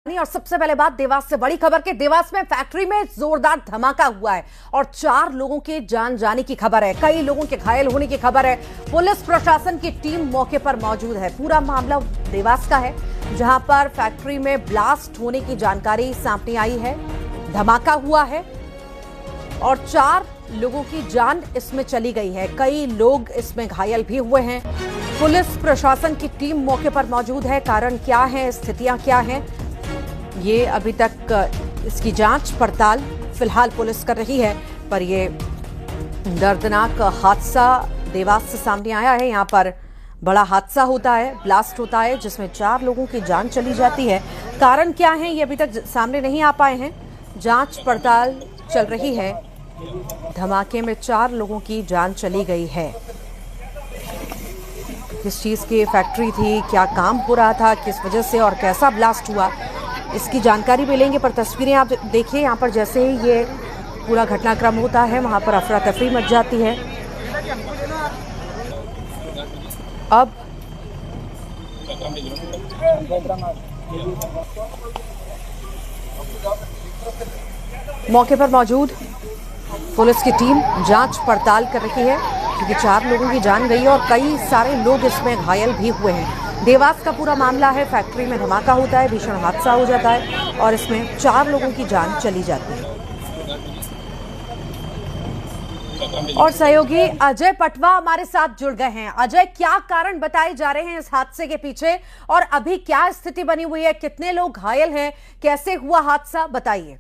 और सबसे पहले बात देवास से बड़ी खबर के देवास में फैक्ट्री में जोरदार धमाका हुआ है और 4 लोगों के जान जाने की खबर है। कई लोगों के घायल होने की खबर है। पुलिस प्रशासन की टीम मौके पर मौजूद है। पूरा मामला देवास का है, जहां पर फैक्ट्री में ब्लास्ट होने की जानकारी सामने आई है। धमाका हुआ है और 4 लोगों की जान इसमें चली गई है। कई लोग इसमें घायल भी हुए हैं। पुलिस प्रशासन की टीम मौके पर मौजूद है। कारण क्या है, स्थितियां क्या हैं, ये अभी तक इसकी जांच पड़ताल फिलहाल पुलिस कर रही है। पर ये दर्दनाक हादसा देवास से सामने आया है। यहाँ पर बड़ा हादसा होता है, ब्लास्ट होता है, जिसमें 4 लोगों की जान चली जाती है। कारण क्या है, ये अभी तक सामने नहीं आ पाए हैं। जांच पड़ताल चल रही है। धमाके में 4 लोगों की जान चली गई है। किस चीज की फैक्ट्री थी, क्या काम हो रहा था, किस वजह से और कैसा ब्लास्ट हुआ, इसकी जानकारी भी लेंगे। पर तस्वीरें आप देखिए, यहाँ पर जैसे ही ये पूरा घटनाक्रम होता है, वहाँ पर अफरा तफरी मच जाती है। अब मौके पर मौजूद पुलिस की टीम जांच पड़ताल कर रही है, क्योंकि 4 लोगों की जान गई है और कई सारे लोग इसमें घायल भी हुए हैं। देवास का पूरा मामला है। फैक्ट्री में धमाका होता है, भीषण हादसा हो जाता है और इसमें 4 लोगों की जान चली जाती है। और सहयोगी अजय पटवा हमारे साथ जुड़ गए हैं। अजय, क्या कारण बताए जा रहे हैं इस हादसे के पीछे और अभी क्या स्थिति बनी हुई है, कितने लोग घायल हैं, कैसे हुआ हादसा, बताइए।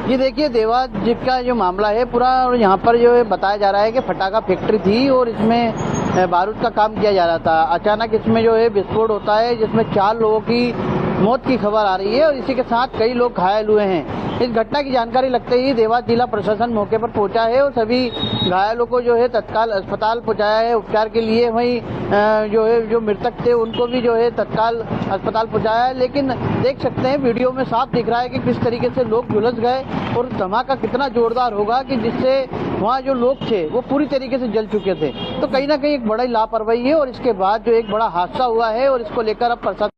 ये देखिए, देवास का जो मामला है पूरा, यहाँ पर जो है बताया जा रहा है कि फटाका फैक्ट्री थी और इसमें बारूद का काम किया जा रहा था। अचानक इसमें जो है विस्फोट होता है, जिसमें 4 लोगों की मौत की खबर आ रही है और इसी के साथ कई लोग घायल हुए हैं। इस घटना की जानकारी लगते ही देवास जिला प्रशासन मौके पर पहुंचा है और सभी घायलों को जो है तत्काल अस्पताल पहुंचाया है उपचार के लिए। वहीं जो मृतक थे उनको भी जो है तत्काल अस्पताल पहुंचाया है। लेकिन देख सकते हैं, वीडियो में साफ दिख रहा है कि किस तरीके से लोग झुलस गए और धमाका कितना जोरदार होगा कि जिससे वहाँ जो लोग थे वो पूरी तरीके से जल चुके थे। तो कहीं ना कहीं एक बड़ी लापरवाही है और इसके बाद जो एक बड़ा हादसा हुआ है और इसको लेकर अब प्रशासन